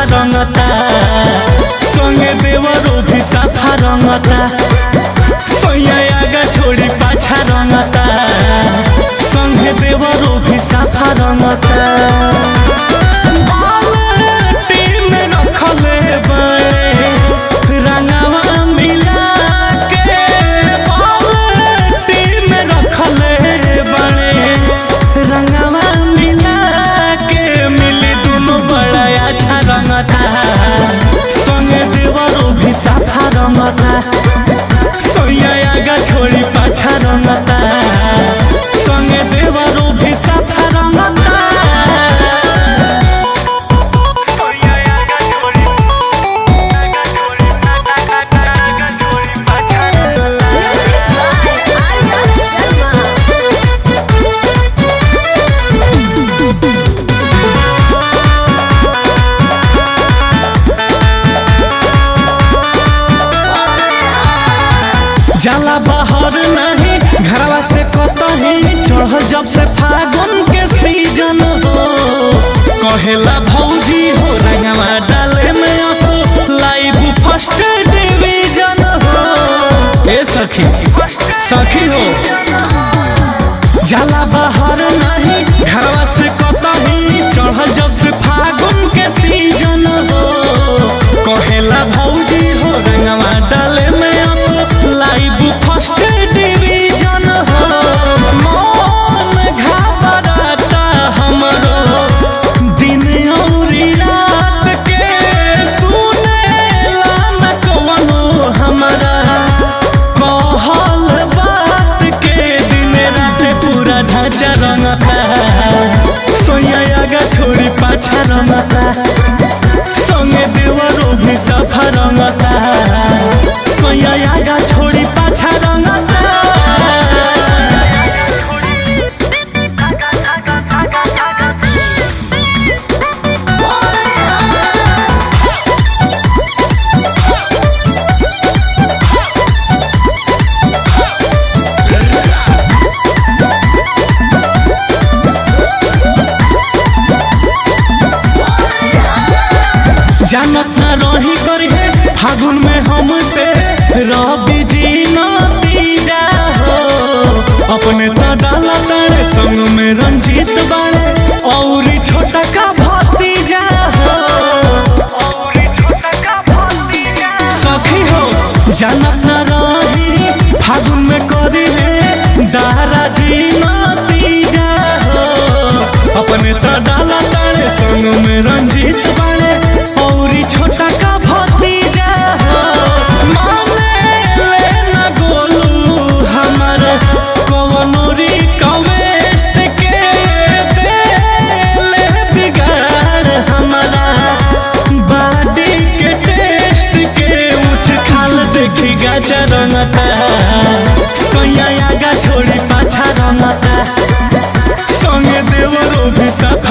पाछा रंगता संगे देवरो भी साफा रंगता सोया आगा छोड़ी पाछा रंगता संगे देवरो भी साफा रंगता संगे देवरो भी साफा रंगता सोया आगा छोड़ी पाछा रंगता संगे देवरो भी साफा रंगता जाला बाहर नहीं घरवा से कतही चढ़ जब से फागुन के सीजन हो कहेला भौजी हो रंगवा डाले में असो लाइव फर्स्ट डिवीजन हो ए सखी सखी हो जाला बाहर नहीं घरवा से कतही चढ़ जब से फागुन के सीजन हो कहेला भौजी हो रंगवा डाले में लाइव फर्स्ट डिवीजन हो मन घबराता हमरो दिन और रात के सुनेला न कवनो हमरा कहल बात के दिन रात पूरा ढांचा रंगता सोया आगा छोड़ी पाछा रंगता संगे देवरो भी साफा रंगता सोया आगा छोड़ी पाछा रंगता जानत न रही करी है फागुन में हमसे रवि जी नतीजा हो अपने तो डाला तारे संग में रंजीत बाड़े और छोटा का भतीजा हो सखी हो जानत न रही फागुन में करी है दारा जी नतीजा हो अपने तो डाला तारे संग में रंजीत बाड़े छोटा का भतीजा हो माने लेना गोलू हमर कवनोरी कवेस्ट के देले बिगाड़ हमारा बॉडी के टेस्ट के उछ खाल देखी गाचा रंगता सोया आगा छोड़ी पाछा रंगता संगे देवरो भी साफा